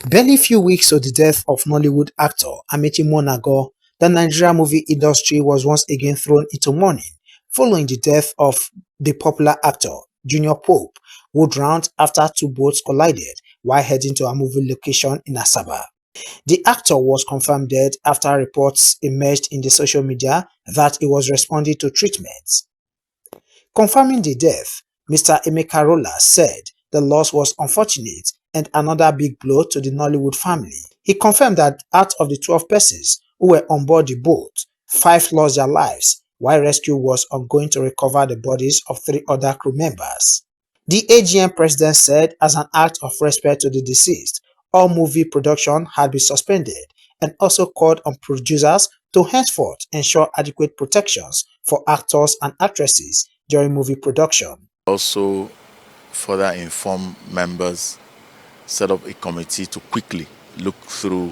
Barely few weeks to the death of Nollywood actor Amechi Monago, the Nigerian movie industry was once again thrown into mourning following the death of the popular actor Junior Pope, who drowned after two boats collided while heading to a movie location in Asaba. The actor was confirmed dead after reports emerged in the social media that he was responding to treatment. Confirming the death, Mr. Emeka Rolla said the loss was unfortunate and another big blow to the Nollywood family. He confirmed that out of the 12 persons who were on board the boat, 5 lost their lives, while rescue was ongoing to recover the bodies of 3 other crew members. The AGM president said as an act of respect to the deceased, all movie production had been suspended and also called on producers to henceforth ensure adequate protections for actors and actresses during movie production. Also, further inform members, set up a committee to quickly look through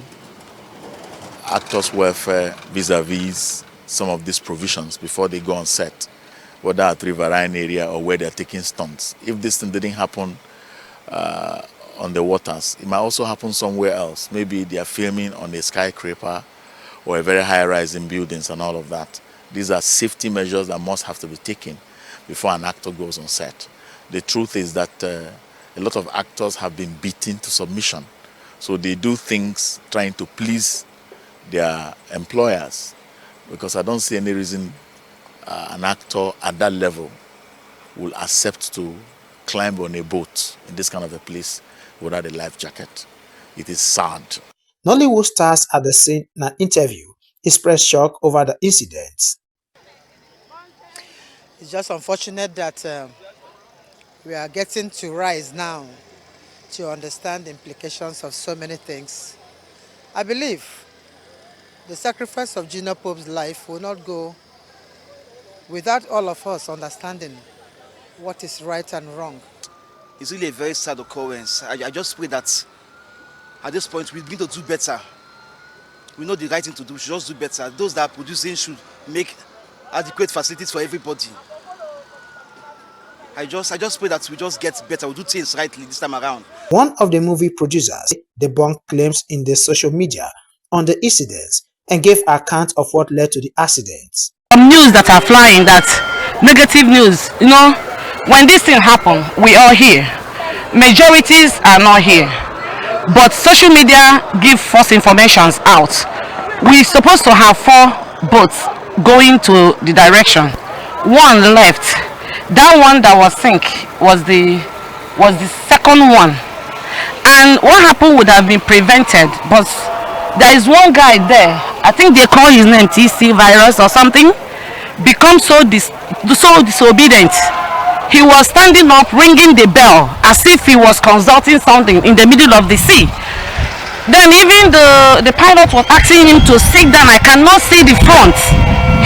actors' welfare vis-a-vis some of these provisions before they go on set, whether at Riverine area or where they're taking stunts. If this thing didn't happen on the waters, it might also happen somewhere else. Maybe they are filming on a skyscraper or a very high-rise in buildings and all of that. These are safety measures that must have to be taken before an actor goes on set. The truth is that a lot of actors have been beaten to submission. So they do things trying to please their employers, because I don't see any reason an actor at that level will accept to climb on a boat in this kind of a place without a life jacket. It is sad. Nollywood stars at the scene in an interview expressed shock over the incident. It's just unfortunate that we are getting to rise now to understand the implications of so many things. I believe the sacrifice of Junior Pope's life will not go without all of us understanding what is right and wrong. It's really a very sad occurrence. I just pray that at this point we begin to do better. We know the right thing to do, we should just do better. Those that are producing should make adequate facilities for everybody. I just pray that we just get better, we do things rightly this time around. One of the movie producers debunked claims in the social media on the incidents and gave account of what led to the accident. News that are flying, that negative news, when this thing happen, we all hear. Majorities are not here, but social media give false informations out. We're supposed to have 4 boats going to the direction. One left. That one that was sink was the second one, and what happened would have been prevented, but there is one guy there, I think they call his name TC virus or something, become so disobedient. He was standing up ringing the bell as if he was consulting something in the middle of the sea. Then even the pilot was asking him to sit down. I cannot see the front.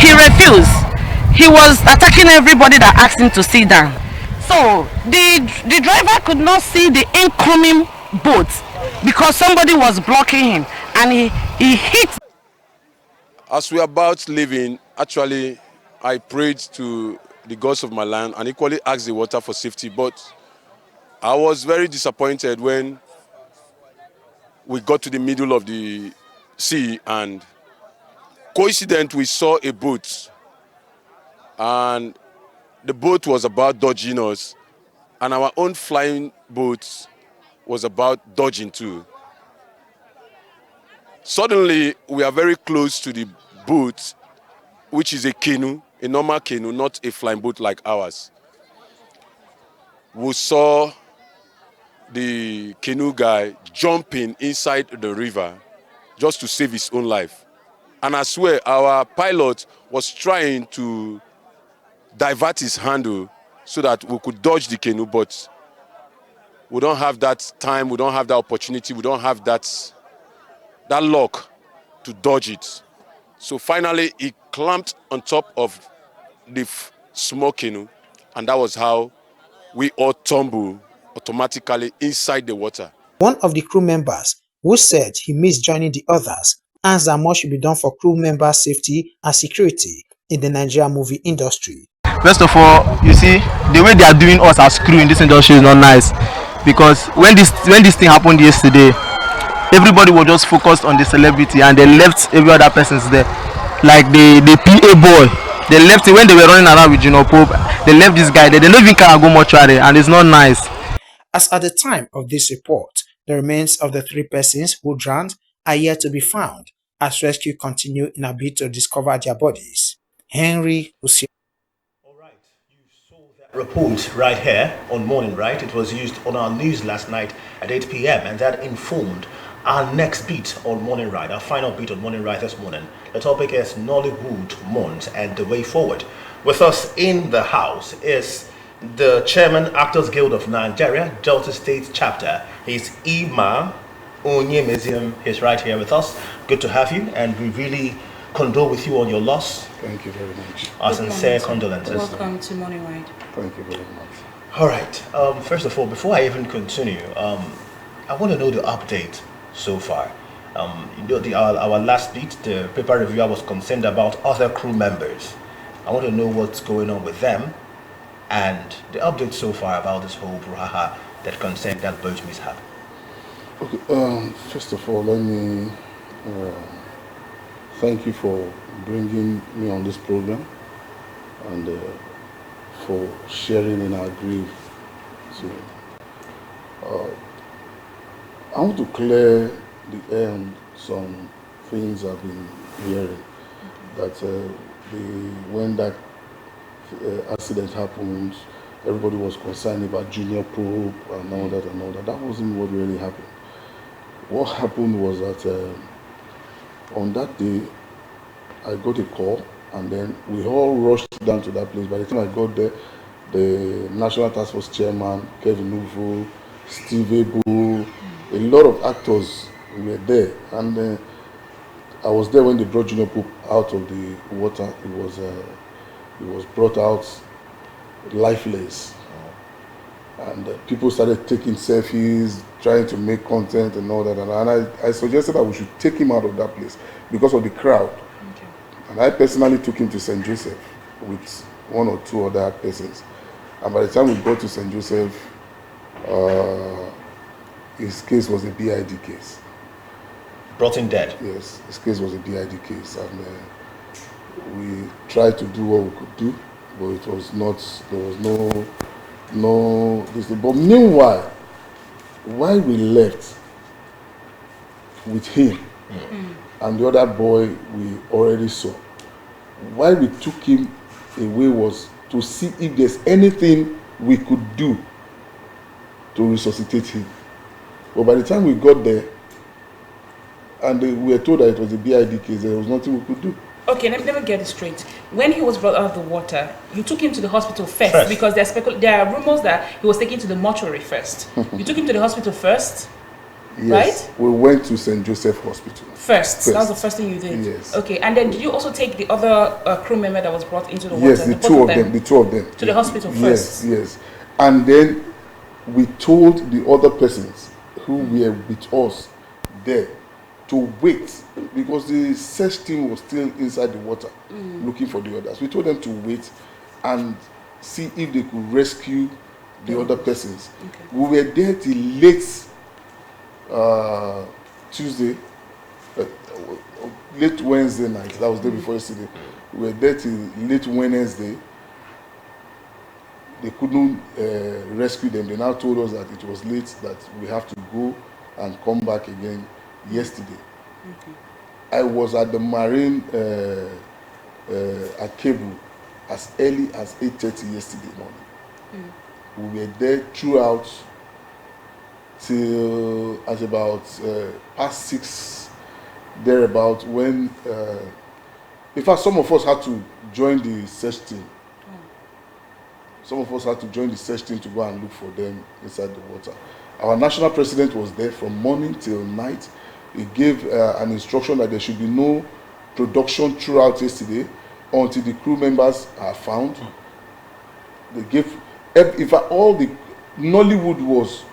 He refused. He was attacking everybody that asked him to sit down. So the driver could not see the incoming boat because somebody was blocking him, and he hit. As we are about leaving, actually, I prayed to the gods of my land and equally asked the water for safety. But I was very disappointed when we got to the middle of the sea, and coincidentally we saw a boat. And the boat was about dodging us, and our own flying boat was about dodging too. Suddenly, we are very close to the boat, which is a canoe, a normal canoe, not a flying boat like ours. We saw the canoe guy jumping inside the river just to save his own life. And I swear, our pilot was trying to divert his handle so that we could dodge the canoe, but we don't have that time, we don't have that opportunity, we don't have that luck to dodge it. So finally, he clamped on top of the small canoe, and that was how we all tumbled automatically inside the water. One of the crew members, who said he missed joining the others, asked that more should be done for crew member safety and security in the Nigerian movie industry. First of all, you see, the way they are doing us as crew in this industry is not nice, because when this thing happened yesterday, everybody was just focused on the celebrity and they left every other person's there. Like the PA boy, they left it when they were running around with Junior Pope. They left this guy there. They don't even can go mortuary, and it's not nice. As at the time of this report, the remains of the three persons who drowned are yet to be found as rescue continue in a bid to discover their bodies. Henry Usi. Report right here on Morning Right. It was used on our news last night at 8 p.m. and that informed our next beat on Morning Right, our final beat on Morning Right this morning. The topic is Nollywood Month and the way forward. With us in the house is the Chairman Actors Guild of Nigeria, Delta State Chapter. He's Ima ONYEMEZIEM. He's right here with us. Good to have you, and we really condole with you on your loss. Thank you very much. Our sincere condolences. Welcome to Morning Right. Thank you very much. All right. First of all, before I even continue, I want to know the update so far. Our last beat, the paper reviewer was concerned about other crew members. I want to know what's going on with them and the update so far about this whole brouhaha that concerned that boat mishap. Okay. First of all, let me thank you for bringing me on this program and for sharing in our grief. So, I want to clear the air on some things I've been hearing. That when that accident happened, everybody was concerned about Junior Pope and all that and all that. That wasn't what really happened. What happened was that on that day, I got a call, and then we all rushed down to that place. By the time I got there, the National Task Force Chairman, Kevin Nuvo, Steve Ebo, a lot of actors were there. And I was there when they brought Junior Pope out of the water. He was brought out lifeless. And people started taking selfies, trying to make content and all that. And I suggested that we should take him out of that place because of the crowd. Okay. And I personally took him to St. Joseph with one or two other persons. And by the time we got to St. Joseph, his case was a BID case. Brought in dead? Yes, his case was a BID case. And we tried to do what we could do, but it was not, there was no this thing. But meanwhile, while we left with him and the other boy we already saw, why we took him away was to see if there's anything we could do to resuscitate him. But by the time we got there and we were told that it was a BID case, there was nothing we could do. Okay, let me get it straight. When he was brought out of the water, you took him to the hospital first. Because there are rumors that he was taken to the mortuary first. You took him to the hospital first, yes, right? We went to St. Joseph Hospital. First. That was the first thing you did? Yes. Okay, and then did you also take the other crew member that was brought into the water? Yes, the two of them. To the hospital first? Yes. And then we told the other persons who were with us there to wait, because the search team was still inside the water looking for the others. We told them to wait and see if they could rescue the other persons. Okay. We were there till late Tuesday, late Wednesday night. That was the day before yesterday. We were there till late Wednesday. They couldn't rescue them. They now told us that it was late, that we have to go and come back again yesterday. Okay. I was at the Marine at Cable as early as 8:30 yesterday morning. We were there throughout till at about past 6 thereabout, when in fact some of us had to join the search team. Some of us had to join the search team to go and look for them inside the water. Our national president was there from morning till night. He gave an instruction that there should be no production throughout yesterday until the crew members are found. They gave, in fact, all the Nollywood was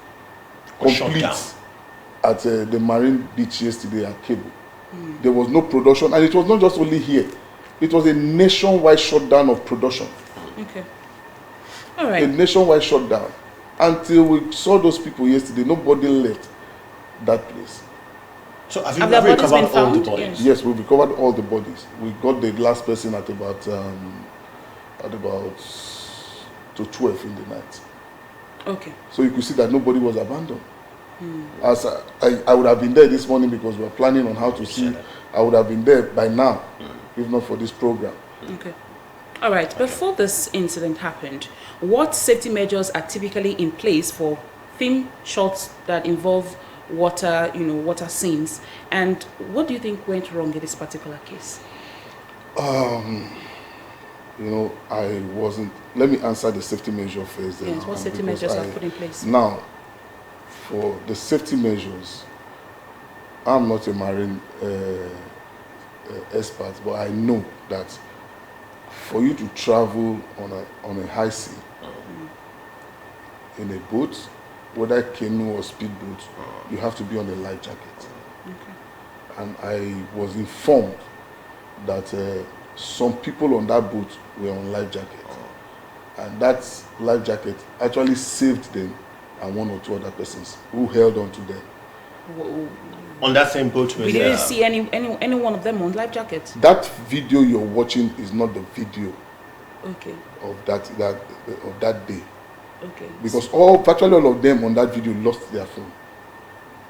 complete at the Marine Beach yesterday at Cable. There was no production, and it was not just only here. It was a nationwide shutdown of production. Okay. All right. A nationwide shutdown. Until we saw those people yesterday, nobody left that place. So have Have their you bodies been recovered all the found? bodies? Yes, we've recovered all the bodies. We got the last person at about to 12 in the night. Okay. So you could see that nobody was abandoned. As I would have been there this morning because we were planning on how to see. I would have been there by now, if not for this program. Okay. All right. Before this incident happened, what safety measures are typically in place for film shots that involve water, water scenes? And what do you think went wrong in this particular case? I wasn't. Let me answer the safety measure first. Yes. What safety measures are put in place? Now, for the safety measures, I'm not a marine expert, but I know that for you to travel on a high sea in a boat, whether canoe or speedboat, you have to be on a life jacket. Okay. And I was informed that some people on that boat were on life jacket, and that life jacket actually saved them and one or two other persons who held on to them. On that same boat, We didn't see any one of them on life jackets. That video you're watching is not the video Okay. of that day, Okay. because virtually all of them on that video lost their phone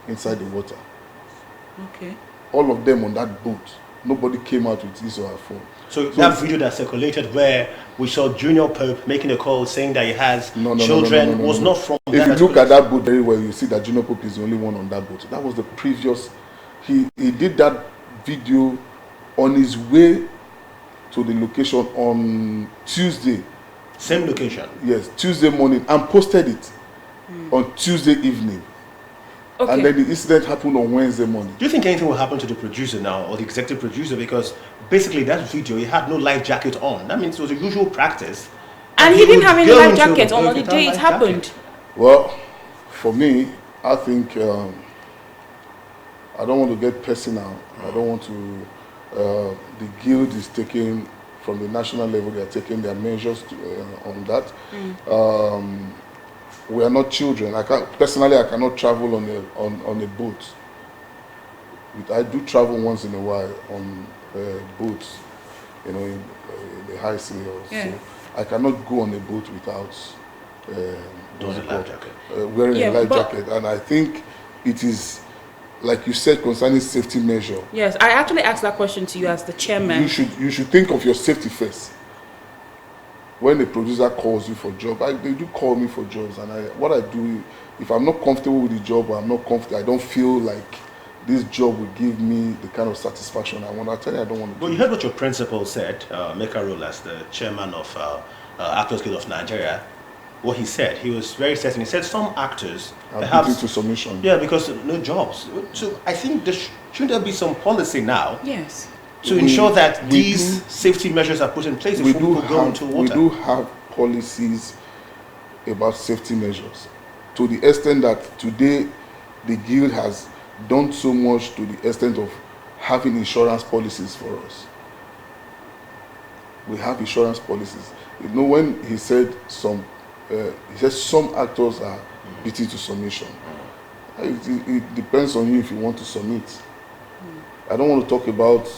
inside the water. Okay. All of them on that boat, nobody came out with his or her phone. So that video that circulated where we saw Junior Pope making a call saying that he has children was not from that. If you look at that boat very well, you see that Junior Pope is the only one on that boat. That was the previous. He did that video on his way to the location on Tuesday. Same location? Yes, Tuesday morning, and posted it on Tuesday evening. Okay. And then the incident happened on Wednesday morning. Do you think anything will happen to the producer now, or the executive producer? Because basically that video, he had no life jacket on. That means it was a usual practice. And he didn't have any life jacket on the day it happened. Well, for me, I think I don't want to get personal. I don't want to. The guild is taking from the national level. They are taking their measures on that. We are not children. I cannot travel on a boat. I do travel once in a while on boats, in the high sea. So I cannot go on a boat without wearing a life jacket. And I think it is, like you said, concerning safety measure. Yes, I actually asked that question to you as the chairman. You should think of your safety first. When the producer calls you for job, they do call me for jobs, and what I do, if I'm not comfortable with the job, or I'm not comfortable, I don't feel like this job will give me the kind of satisfaction I want. I tell you, I don't want to. But you heard what your principal said, Meka Rule, as the chairman of Actors Guild of Nigeria. What he said, he was very certain. He said some actors have beaten to submission. Yeah, because no jobs. So I think shouldn't there be some policy now? Yes. To ensure that these safety measures are put in place before people go into water. We do have policies about safety measures, to the extent that today the guild has done so much to the extent of having insurance policies for us. We have insurance policies. When he said some actors are beaten to submission. It depends on you if you want to submit. I don't want to talk about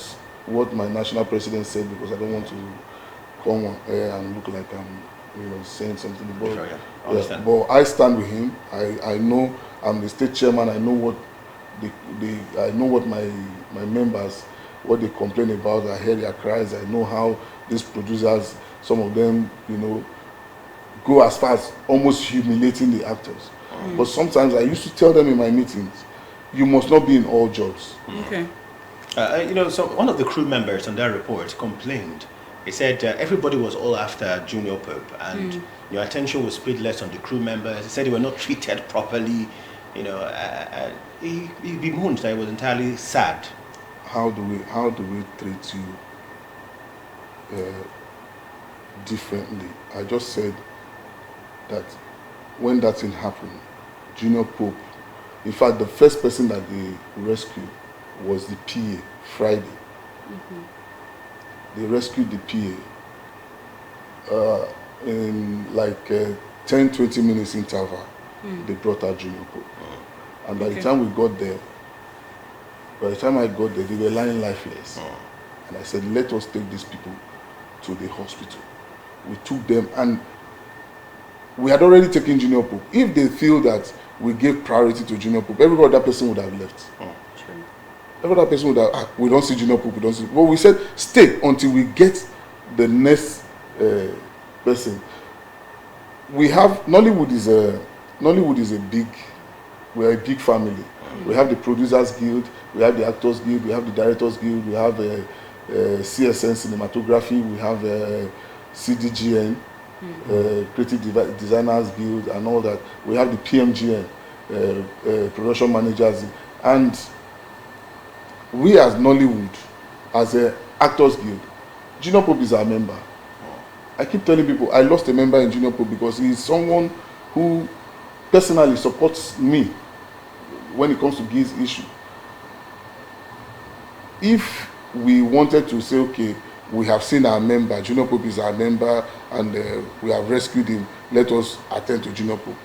what my national president said because I don't want to come on air and look like I'm saying something. But I stand with him. I know I'm the state chairman. I know what I know what my members, what they complain about. I hear their cries. I know how these producers, some of them, go as far as almost humiliating the actors. But sometimes I used to tell them in my meetings, you must not be in all jobs. Okay. So one of the crew members on that report complained. He said everybody was all after Junior Pope, and your attention was paid less on the crew members. He said they were not treated properly. He bemoaned that he was entirely sad. How do we treat you differently? I just said that when that thing happened, Junior Pope, in fact, the first person that they rescued was the PA, Friday. They rescued the PA. In like 10-20 minutes interval, they brought out Junior Pope. And by the time we got there, By the time I got there, they were lying lifeless. And I said, let us take these people to the hospital. We took them, and we had already taken Junior Pope. If they feel that we gave priority to Junior Pope, every other person would have left. Every other person would have, we don't see Junior Pope, we don't see. But we said, stay until we get the next person. We have, Nollywood is a big, we're a big family. We have the Producers Guild, we have the Actors Guild, we have the Directors Guild, we have CSN Cinematography, we have CDGN, Creative Designers Guild, and all that. We have the PMGN, Production Managers, and we as Nollywood, as a Actors Guild, Junior Pope is our member. I keep telling people I lost a member in Junior Pope because he is someone who personally supports me when it comes to this issue. If we wanted to say, okay, we have seen our member, Junior Pope is our member, and we have rescued him, let us attend to Junior Pope,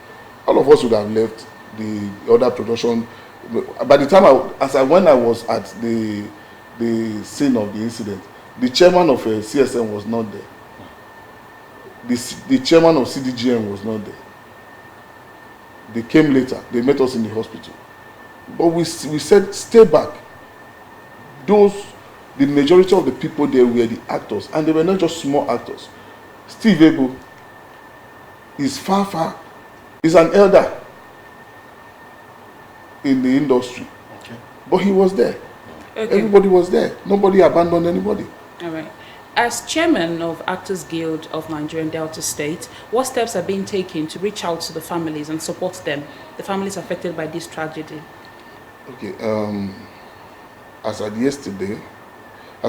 all of us would have left the other production. By the time when I was at the scene of the incident, the chairman of CSN was not there. The chairman of CDGN was not there. They came later. They met us in the hospital. But we said, stay back. The majority of the people there were the actors, and they were not just small actors. Steve Abel is is an elder in the industry. Okay. But he was there. Okay. Everybody was there. Nobody abandoned anybody. All right. As chairman of Actors Guild of Nigeria and Delta State, what steps are being taken to reach out to the families and support them, the families affected by this tragedy? Okay. As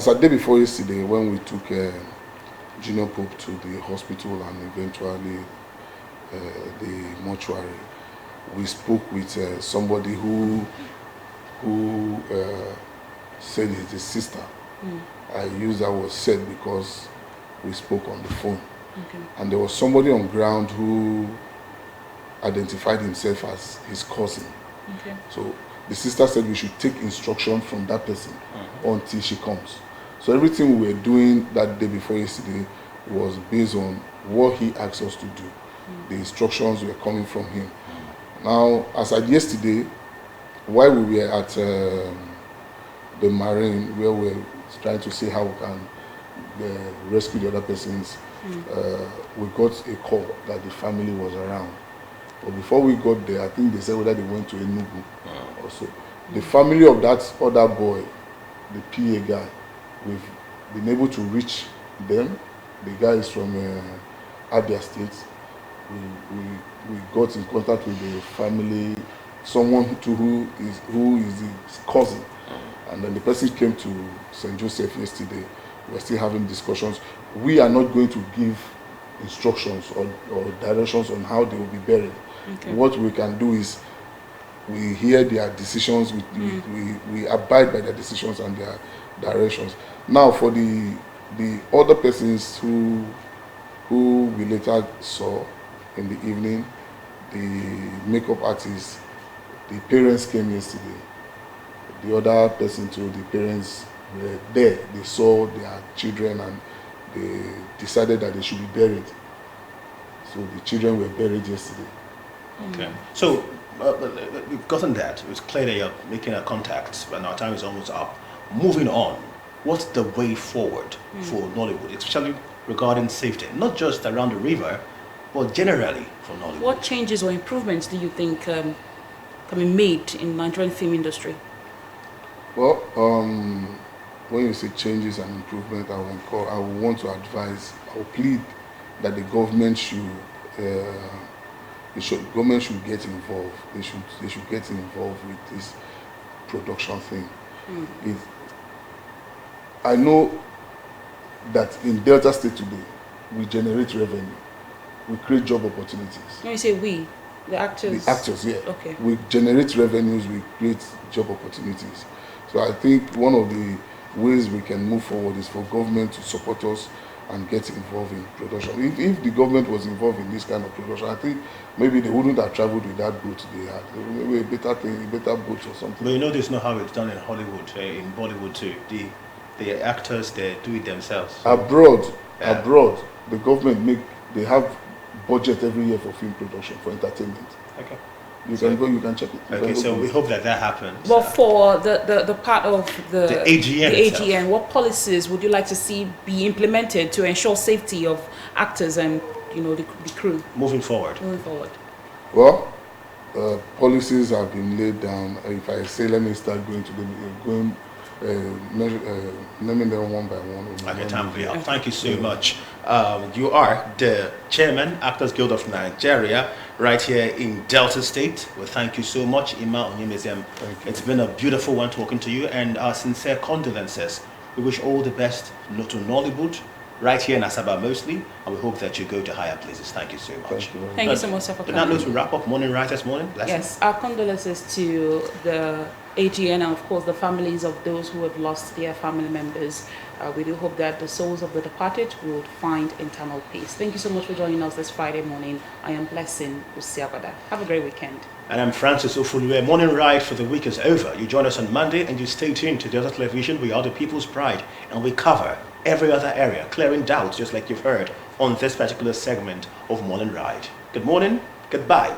at day before yesterday, when we took Junior Pope to the hospital and eventually the mortuary, we spoke with somebody who said he's his sister. I use that word said because we spoke on the phone. Okay. And there was somebody on ground who identified himself as his cousin. Okay. So the sister said we should take instruction from that person until she comes. So everything we were doing that day before yesterday was based on what he asked us to do. The instructions were coming from him. Now, as at yesterday, while we were at the Marine, where we were trying to see how we can rescue the other persons, we got a call that the family was around. But before we got there, I think they said whether they went to Enugu or so. The family of that other boy, the PA guy, we've been able to reach them. The guy is from Abia State. We got in contact with the family, someone who is his cousin. And then the person came to St. Joseph yesterday. We're still having discussions. We are not going to give instructions or directions on how they will be buried. Okay. What we can do is we hear their decisions, we abide by their decisions and their directions. Now for the other persons who we later saw in the evening, the makeup artist, the parents came yesterday. The other person too, the parents were there. They saw their children and they decided that they should be buried. So the children were buried yesterday. Okay. So we've gotten that. It's clear that you're making a contact, and our time is almost up. Moving on, what's the way forward for Nollywood, especially regarding safety, not just around the river, but generally for Nollywood? What changes or improvements do you think can be made in the Nigerian film industry? Well, when you say changes and improvement, I will want to advise, I will plead that the government should get involved. They should get involved with this production thing. I know that in Delta State today, we generate revenue, we create job opportunities. When you say we, the actors? The actors, yeah. Okay. We generate revenues, we create job opportunities. So I think one of the ways we can move forward is for government to support us and get involved in production. If the government was involved in this kind of production, I think maybe they wouldn't have traveled with that boat they had. Maybe a better thing, a better boat or something. But you know, this is not how it's done in Hollywood, in Bollywood too. The actors, they do it themselves. Abroad, the government they have budget every year for film production, for entertainment. Okay. You can check it. Okay, so we hope that happens. Well, for the part of the AGN, what policies would you like to see be implemented to ensure safety of actors and the crew moving forward? Well, policies have been laid down. If I say, let me start naming them one by one. Thank you so much. You are the chairman, Actors Guild of Nigeria, right here in Delta State. Well, thank you so much, ONYEMEZIEM. It's been a beautiful one talking to you, and our sincere condolences. We wish all the best to Nollywood, right here in Asaba mostly, and we hope that you go to higher places. Thank you so much. Thank you so much, sir, for coming. Now, to wrap up Morning Right this morning. Yes, our condolences to the AGN and of course the families of those who have lost their family members. We do hope that the souls of the departed will find eternal peace. Thank you so much for joining us this Friday morning. I am Blessing Usiabada. Have a great weekend. And I'm Francis Ofuluwe. Morning Ride for the week is over. You join us on Monday and you stay tuned to Delta Television. We are the people's pride and we cover every other area, clearing doubts just like you've heard on this particular segment of Morning Ride. Good morning, goodbye.